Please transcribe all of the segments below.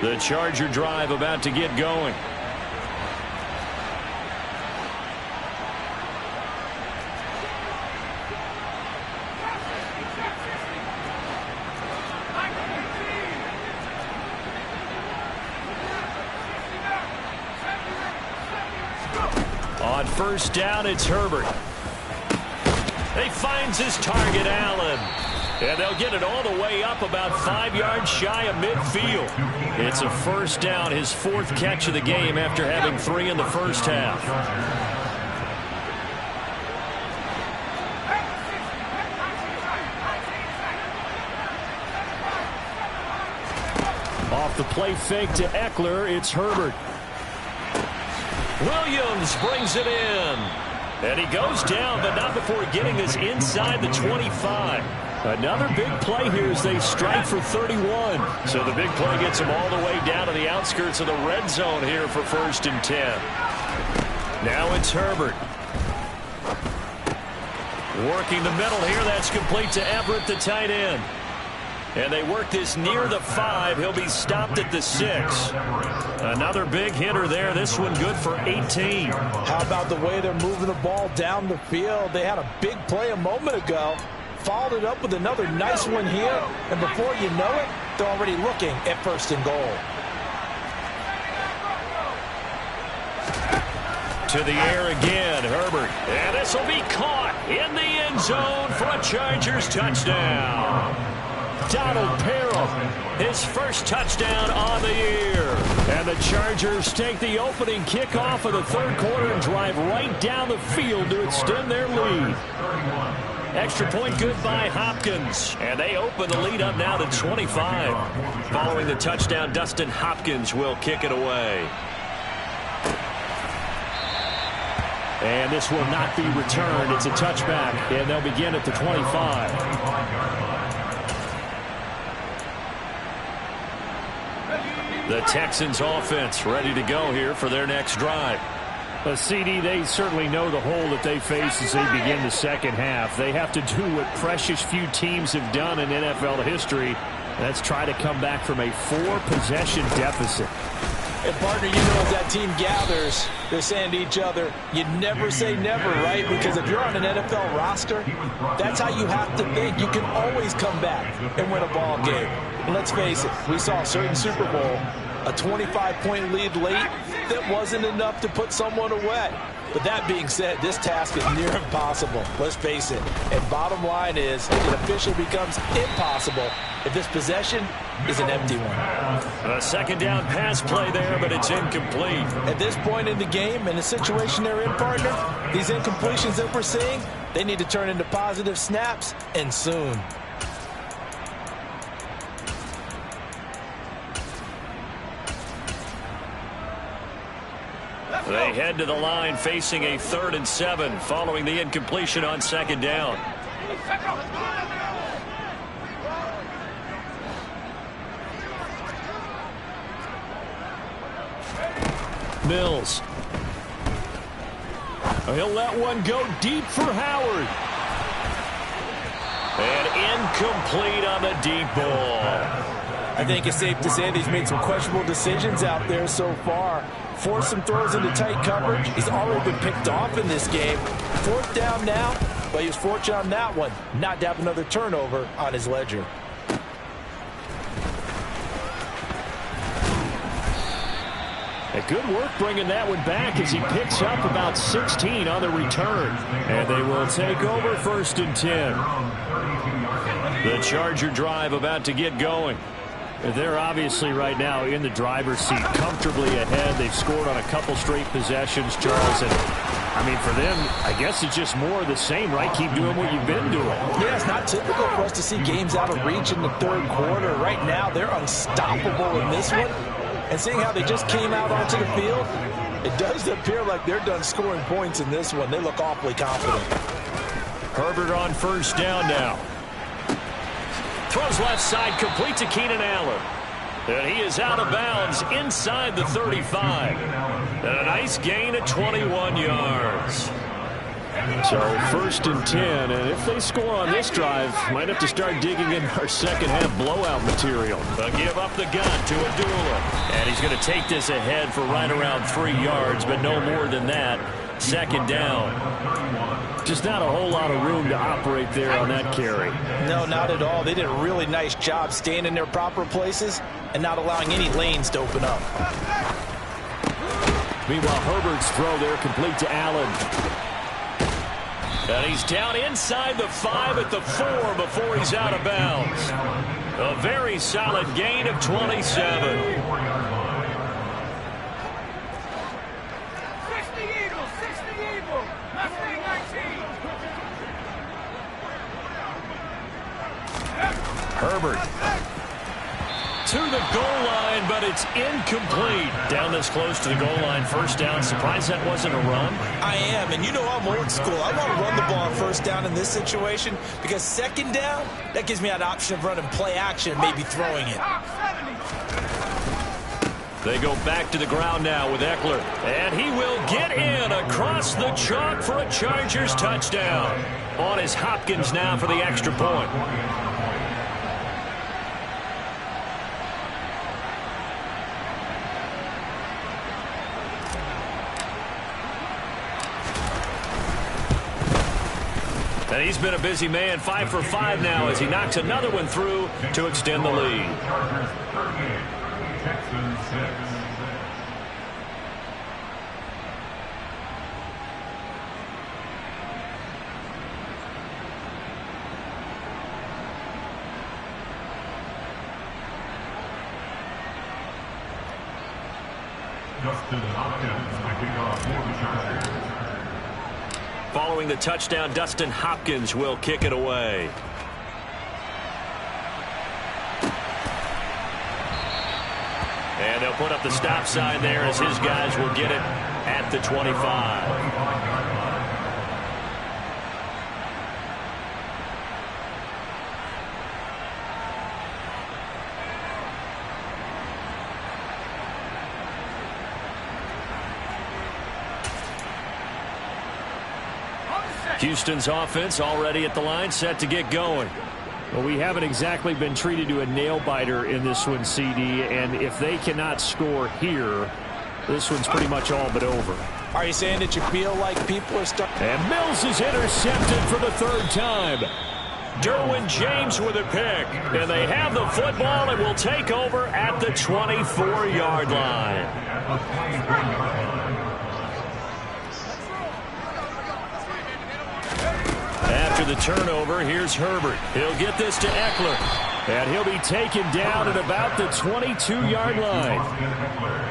The Charger drive about to get going. On first down, it's Herbert. He finds his target, Allen. And they'll get it all the way up about 5 yards shy of midfield. It's a first down, his 4th catch of the game after having 3 in the first half. Off the play fake to Eckler, it's Herbert. Williams brings it in. And he goes down, but not before getting us inside the 25. Another big play here as they strike for 31. So the big play gets them all the way down to the outskirts of the red zone here for 1st and 10. Now it's Herbert. Working the middle here. That's complete to Everett, the tight end. And they work this near the 5. He'll be stopped at the 6. Another big hitter there. This one good for 18. How about the way they're moving the ball down the field? They had a big play a moment ago. Followed it up with another nice one here. And before you know it, they're already looking at 1st and goal. To the air again, Herbert. And this will be caught in the end zone for a Chargers touchdown. Donald Parham, his first touchdown on the year. And the Chargers take the opening kickoff of the 3rd quarter and drive right down the field to extend their lead. Extra point good by Hopkins. And they open the lead up now to 25. Following the touchdown, Dustin Hopkins will kick it away. And this will not be returned. It's a touchback, and they'll begin at the 25. The Texans offense ready to go here for their next drive. CD, they certainly know the hole that they face as they begin the second half. They have to do what precious few teams have done in NFL history. That's try to come back from a 4-possession deficit. And, partner, you know as that team gathers, they're saying to each other, you never say never, right? Because if you're on an NFL roster, that's how you have to think. You can always come back and win a ball game. And let's face it, we saw a certain Super Bowl, a 25-point lead late that wasn't enough to put someone away. But that being said, this task is near impossible. Let's face it. And bottom line is, it officially becomes impossible if this possession is an empty one. A 2nd down pass play there, but it's incomplete. At this point in the game, in the situation they're in, partner, these incompletions that we're seeing, they need to turn into positive snaps, and soon. They head to the line facing a 3rd and 7 following the incompletion on 2nd down. Mills. He'll let one go deep for Howard. And incomplete on the deep ball. I think it's safe to say that he's made some questionable decisions out there so far. Forced some throws into tight coverage. He's already been picked off in this game. 4th down now, but he was fortunate on that one not to have another turnover on his ledger. A good work bringing that one back as he picks up about 16 on the return. And they will take over 1st and 10. The Charger drive about to get going. They're obviously right now in the driver's seat, comfortably ahead. They've scored on a couple straight possessions, Charles. And, I mean, for them, I guess it's just more of the same, right? Keep doing what you've been doing. Yeah, it's not typical for us to see games out of reach in the 3rd quarter. Right now, they're unstoppable in this one. And seeing how they just came out onto the field, it does appear like they're done scoring points in this one. They look awfully confident. Herbert on 1st down now. Throws left side, complete to Keenan Allen. And he is out of bounds inside the 35. And a nice gain of 21 yards. So 1st and 10, and if they score on this drive, might have to start digging in our second half blowout material. They'll give up the gun to Abdullah. And he's going to take this ahead for right around 3 yards, but no more than that. 2nd down. Just not a whole lot of room to operate there on that carry. No, not at all. They did a really nice job staying in their proper places and not allowing any lanes to open up. Meanwhile, Herbert's throw there complete to Allen. And he's down inside the 5 at the 4 before he's out of bounds. A very solid gain of 27. Herbert to the goal line, but it's incomplete. Down this close to the goal line, 1st down. Surprised that wasn't a run? I am, and you know I'm old school. I want to run the ball on 1st down in this situation because 2nd down, that gives me an option of running play action and maybe throwing it. They go back to the ground now with Eckler, and he will get in across the chalk for a Chargers touchdown. On is Hopkins now for the extra point. And he's been a busy man, 5 for 5 now as he knocks another one through to extend the lead. Following the touchdown, Dustin Hopkins will kick it away. And they'll put up the stop sign there as his guys will get it at the 25. Houston's offense already at the line, set to get going. Well, we haven't exactly been treated to a nail-biter in this one, CD, and if they cannot score here, this one's pretty much all but over. Are you saying that you feel like people are starting? And Mills is intercepted for the 3rd time. Derwin James with a pick, and they have the football and will take over at the 24-yard line. After the turnover, here's Herbert. He'll get this to Eckler. And he'll be taken down at about the 22-yard line.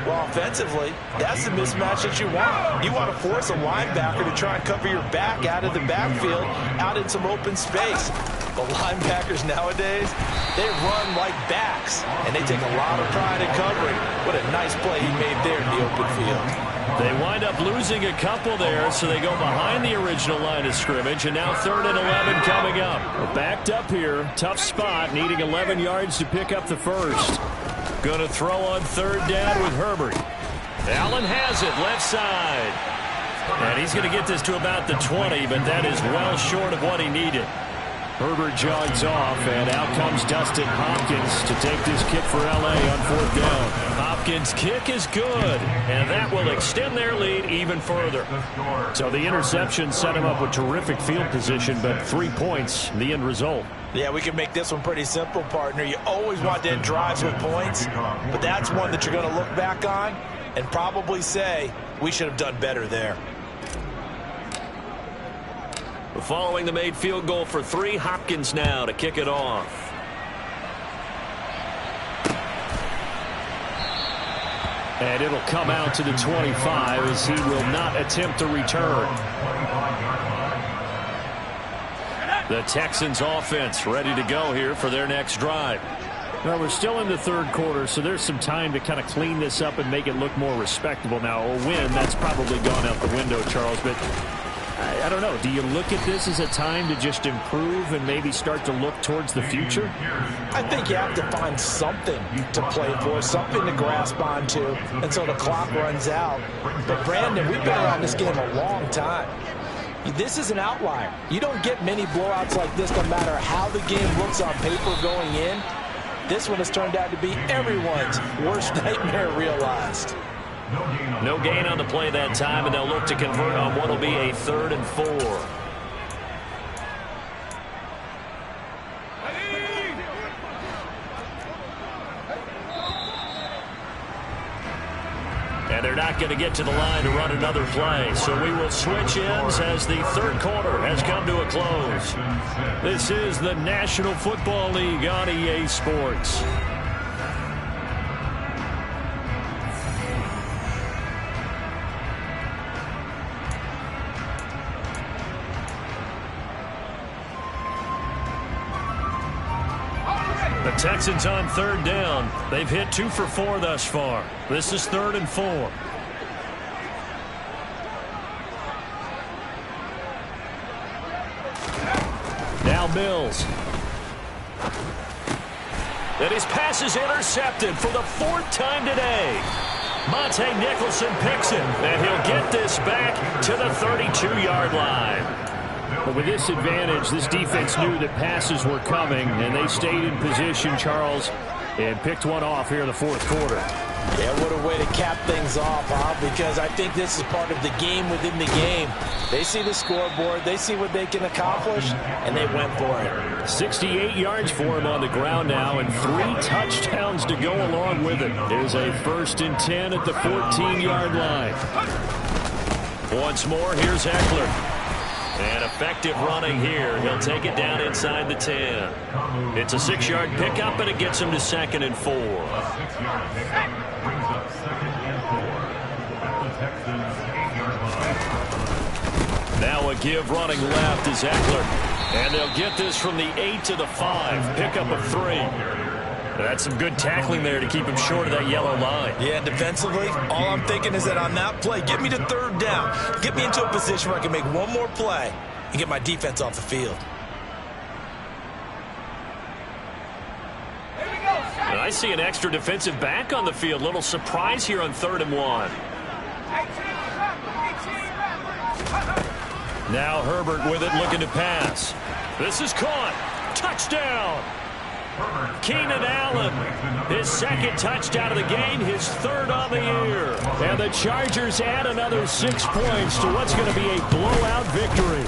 Well, offensively, that's the mismatch that you want. You want to force a linebacker to try and cover your back out of the backfield, out in some open space. The linebackers nowadays, they run like backs, and they take a lot of pride in covering. What a nice play he made there in the open field. They wind up losing a couple there, so they go behind the original line of scrimmage, and now 3rd and 11 coming up. We're backed up here. Tough spot, needing 11 yards to pick up the 1st. Going to throw on 3rd down with Herbert. Allen has it, left side. And he's going to get this to about the 20, but that is well short of what he needed. Herbert jogs off, and out comes Dustin Hopkins to take this kick for L.A. on 4th down. Hopkins' kick is good, and that will extend their lead even further. So the interception set him up with terrific field position, but 3 points, the end result. Yeah, we can make this one pretty simple, partner. You always want to end drives with points, but that's one that you're going to look back on and probably say, we should have done better there. Following the made field goal for 3, Hopkins now to kick it off. And it'll come out to the 25 as he will not attempt a return. The Texans offense ready to go here for their next drive. Well, we're still in the 3rd quarter, so there's some time to kind of clean this up and make it look more respectable. Now, a win, that's probably gone out the window, Charles, but I don't know. Do you look at this as a time to just improve and maybe start to look towards the future? I think you have to find something to play for, something to grasp onto until the clock runs out. But, Brandon, we've been around this game a long time. This is an outlier. You don't get many blowouts like this no matter how the game looks on paper going in. This one has turned out to be everyone's worst nightmare realized. No gain on the play that time, and they'll look to convert on what will be a 3rd and 4. And they're not going to get to the line to run another play. So we will switch ends as the 3rd quarter has come to a close. This is the National Football League on EA Sports. The Texans on 3rd down. They've hit 2 for 4 thus far. This is 3rd and 4. Now Mills. And his pass is intercepted for the 4th time today. Monte Nicholson picks it, and he'll get this back to the 32-yard line. But with this advantage, this defense knew that passes were coming, and they stayed in position, Charles, and picked one off here in the 4th quarter. Yeah, what a way to cap things off, huh? Because I think this is part of the game within the game. They see the scoreboard, they see what they can accomplish, and they went for it. 68 yards for him on the ground now, and 3 touchdowns to go along with it. There's a 1st and 10 at the 14-yard line. Once more, here's Eckler. And effective running here. He'll take it down inside the 10. It's a 6-yard pickup, and it gets him to 2nd and 4. Now a give running left is Eckler. And they'll get this from the 8 to the 5. Pickup of 3. That's some good tackling there to keep him short of that yellow line. Yeah, defensively, all I'm thinking is that on that play, get me to 3rd down. Get me into a position where I can make one more play and get my defense off the field. And I see an extra defensive back on the field. Little surprise here on 3rd and 1. Now Herbert with it, looking to pass. This is caught. Touchdown. Keenan Allen, his 2nd touchdown of the game, his 3rd on the year. And the Chargers add another 6 points to what's going to be a blowout victory.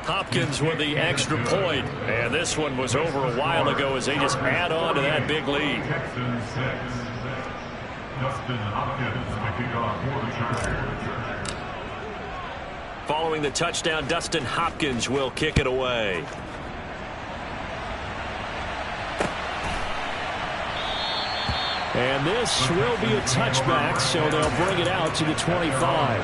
Hopkins with the extra point. And this one was over a while ago as they just add on to that big lead. Following the touchdown, Dustin Hopkins will kick it away. And this will be a touchback, so they'll bring it out to the 25.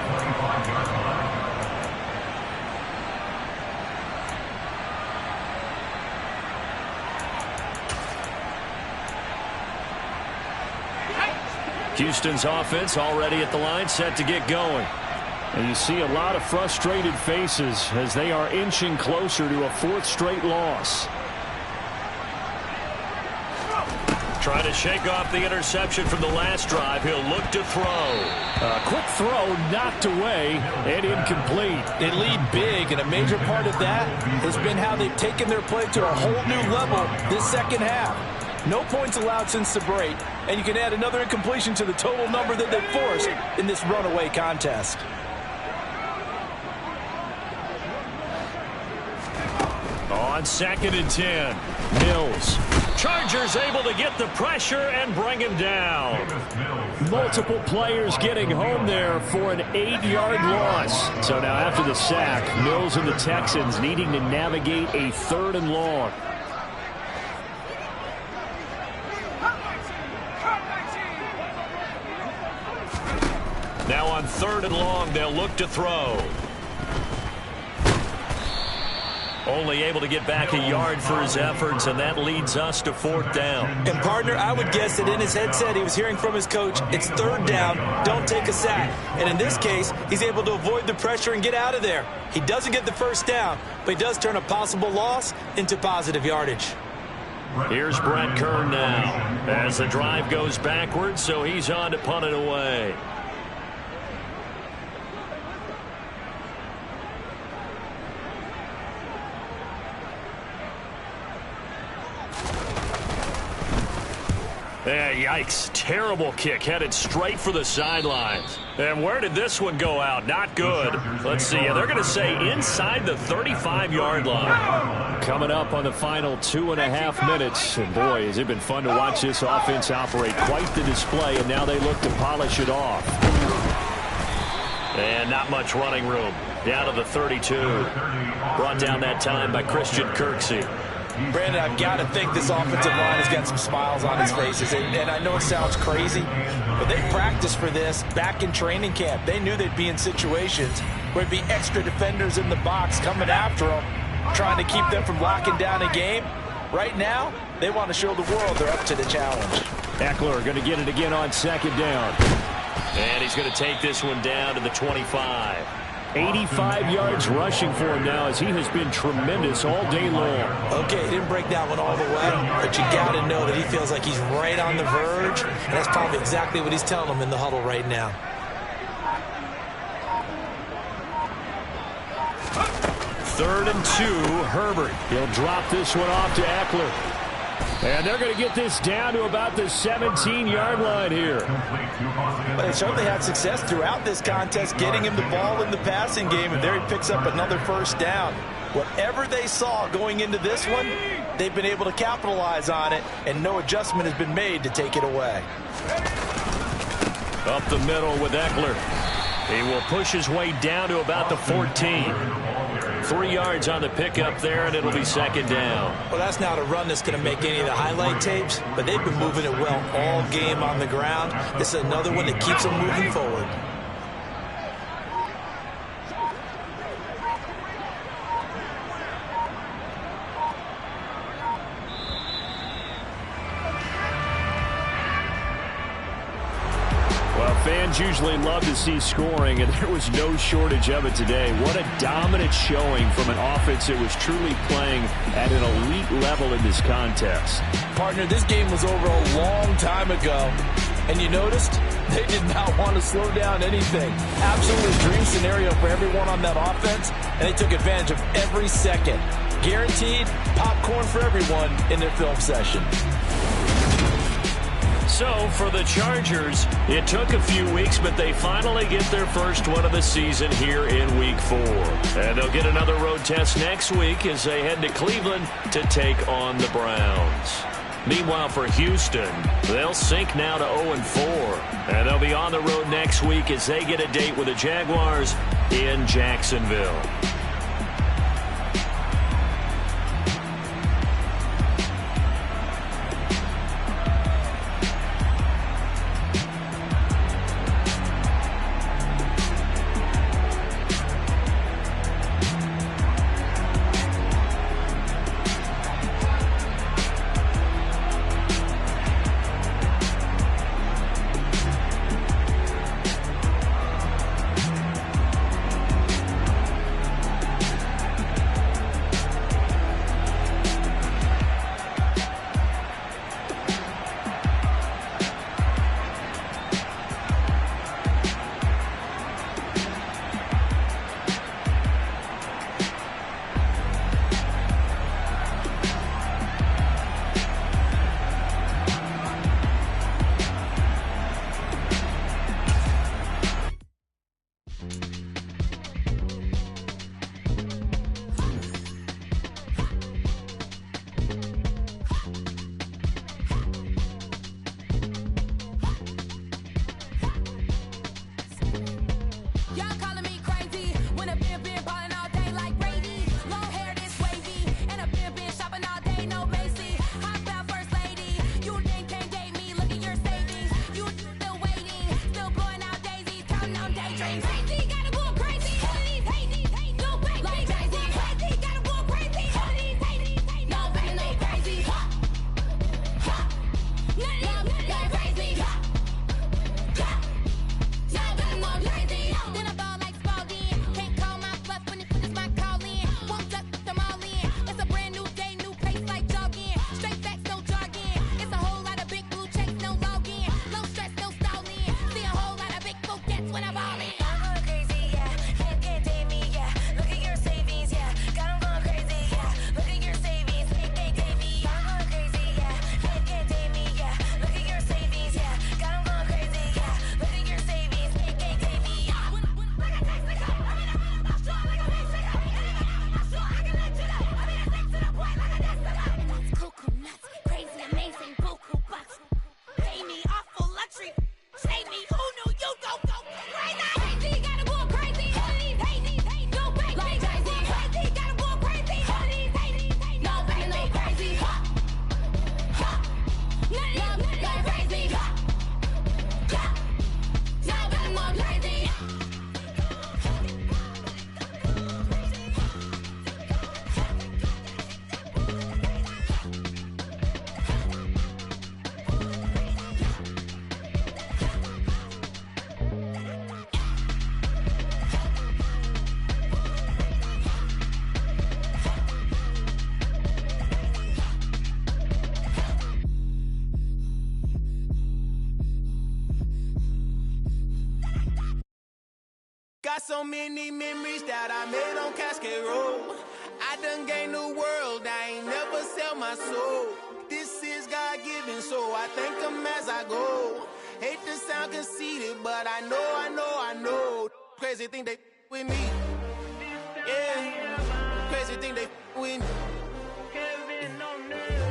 Houston's offense already at the line, set to get going. And you see a lot of frustrated faces as they are inching closer to a 4th straight loss. Trying to shake off the interception from the last drive. He'll look to throw. A quick throw knocked away and incomplete. They lead big, and a major part of that has been how they've taken their play to a whole new level this 2nd half. No points allowed since the break, and you can add another incompletion to the total number that they forced in this runaway contest. On 2nd and 10, Mills. Chargers able to get the pressure and bring him down. Multiple players getting home there for an 8-yard loss. So now after the sack, Mills and the Texans needing to navigate a 3rd and long. Now on 3rd and long, they'll look to throw. Only able to get back a yard for his efforts, and that leads us to 4th down. And, partner, I would guess that in his headset he was hearing from his coach, it's 3rd down, don't take a sack. And in this case, he's able to avoid the pressure and get out of there. He doesn't get the 1st down, but he does turn a possible loss into positive yardage. Here's Brett Kern now as the drive goes backwards, so he's on to punt it away. Yikes. Terrible kick headed straight for the sidelines. And where did this one go out? Not good. Let's see. They're going to say inside the 35-yard line. Coming up on the final 2.5 minutes. And boy, has it been fun to watch this offense operate. Quite the display, and now they look to polish it off. And not much running room. Down to the 32. Brought down that time by Christian Kirksey. Brandon, I've got to think this offensive line has got some smiles on his faces. And I know it sounds crazy, but they practiced for this back in training camp. They knew they'd be in situations where there'd be extra defenders in the box coming after them, trying to keep them from locking down a game. Right now, they want to show the world they're up to the challenge. Eckler going to get it again on second down. And he's going to take this one down to the 25. 85 yards rushing for him now as he has been tremendous all day long. Okay, he didn't break that one all the way, but you got to know that he feels like he's right on the verge, and that's probably exactly what he's telling them in the huddle right now. Third and 2, Herbert. He'll drop this one off to Eckler. And they're going to get this down to about the 17-yard line here. But they certainly had success throughout this contest, getting him the ball in the passing game, and there he picks up another first down. Whatever they saw going into this one, they've been able to capitalize on it, and no adjustment has been made to take it away. Up the middle with Eckler. He will push his way down to about the 14. 3 yards on the pickup there, and it'll be second down. Well, that's not a run that's going to make any of the highlight tapes, but they've been moving it well all game on the ground. This is another one that keeps them moving forward. Fans usually love to see scoring, and there was no shortage of it today. What a dominant showing from an offense that was truly playing at an elite level in this contest. Partner, this game was over a long time ago, and you noticed they did not want to slow down anything. Absolutely dream scenario for everyone on that offense, and they took advantage of every second. Guaranteed popcorn for everyone in their film session. So, for the Chargers, it took a few weeks, but they finally get their first one of the season here in Week 4. And they'll get another road test next week as they head to Cleveland to take on the Browns. Meanwhile, for Houston, they'll sink now to 0-4. And they'll be on the road next week as they get a date with the Jaguars in Jacksonville. Got so many memories that I made on Cascade Road. I done gained the world, I ain't never sell my soul. This is God-given, so I thank him as I go. Hate to sound conceited, but I know. Crazy thing they with me. Yeah, crazy thing they with me.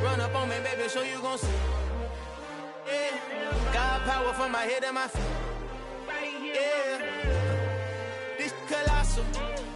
Run up on me, baby, so you gon' see. Yeah, God power from my head and my feet. Yeah, this colossal.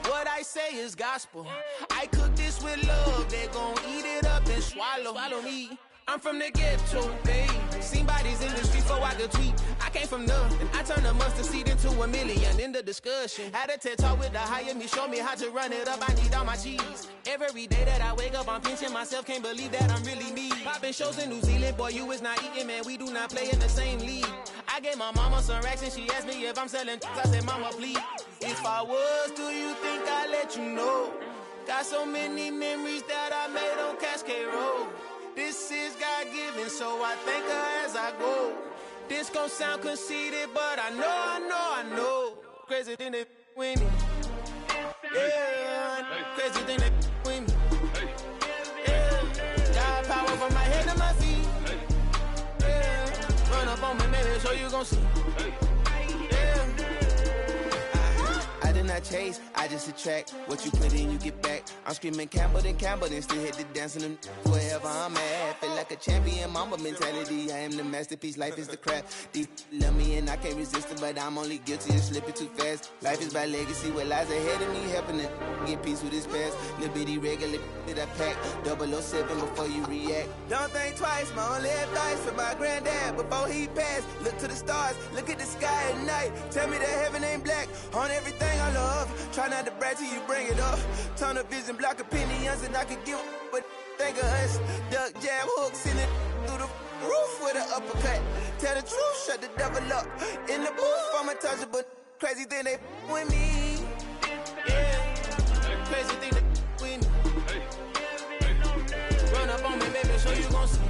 What I say is gospel. I cook this with love. They gon' eat it up and swallow me. I'm from the ghetto, babe. Seen bodies in the streets so I could tweet. I came from nothing. I turned a mustard seed into a million. In the discussion, had a TED talk with the higher me. Show me how to run it up. I need all my cheese. Every day that I wake up, I'm pinching myself. Can't believe that I'm really me. Popping shows in New Zealand, boy, you is not eating, man. We do not play in the same league. I gave my mama some racks and she asked me if I'm selling. I said, mama, please. If I was, do you think I'd let you know? Got so many memories that I made on Cascade Road. This is God-given, so I thank her as I go. This gon' sound conceited, but I know. Crazy thing they with me. Yeah, crazy thing they with me. Yeah, God power from my head to my feet. Yeah, run up on me, baby, so you gon' see. Yeah. I did not chase, I just attract. What you put in, you get back. I'm screaming Campbell, then still hit the dance and them wherever I'm at. Feel like a champion, mama mentality. I am the masterpiece, life is the crap. Deep love me and I can't resist it, but I'm only guilty of slipping too fast. Life is by legacy, what lies ahead of me, helping to get peace with his past. Little bitty regular that I pack, 007 before you react. Don't think twice, my only advice for my granddad before he passed. Look to the stars, look at the sky at night. Tell me that heaven ain't black on everything I love. Try not to brag till you bring it up. Tunnel vision, block opinions, and I could give but think of us. Duck, jab, hook, send it through the roof with an uppercut. Tell the truth, shut the devil up. In the booth, I'm untouchable. Crazy thing they with me. Yeah, crazy thing they with me. Run up on me, baby, so you gon' see.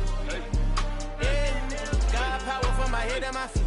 Yeah, God power from my head and my feet.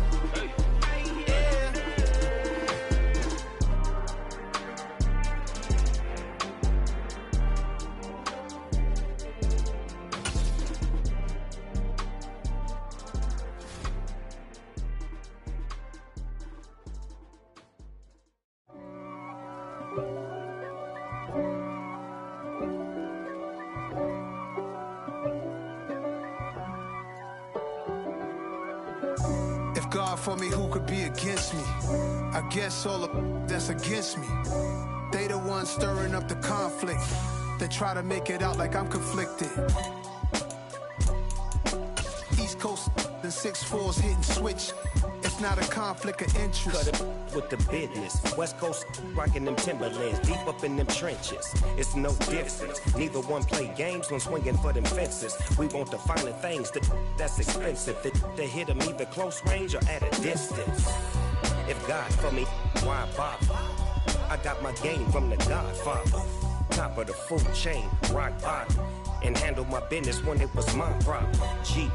God for me, who could be against me? I guess all the that's against me. They the ones stirring up the conflict. They try to make it out like I'm conflicted. East Coast and 6'4's hitting switch. It's not a conflict of interest. Cut it with the business. West Coast rocking them Timberlands, deep up in them trenches. It's no difference. Neither one play games when swinging for them fences. We want the finer things that's expensive. They hit them either close range or at a distance. If God for me, why bother? I got my game from the Godfather. Top of the food chain, rock bottom. And handle my business when it was my problem. Jeep.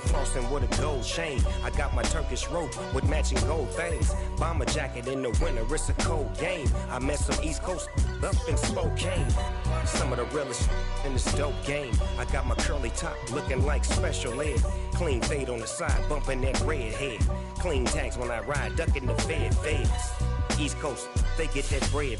Flossing with a gold chain. I got my Turkish rope with matching gold things. Bomber jacket in the winter, it's a cold game. I met some East Coast up in Spokane. Some of the realest in this dope game. I got my curly top looking like special ed. Clean fade on the side, bumping that red head. Clean tags when I ride, ducking the feds. East Coast, they get that bread.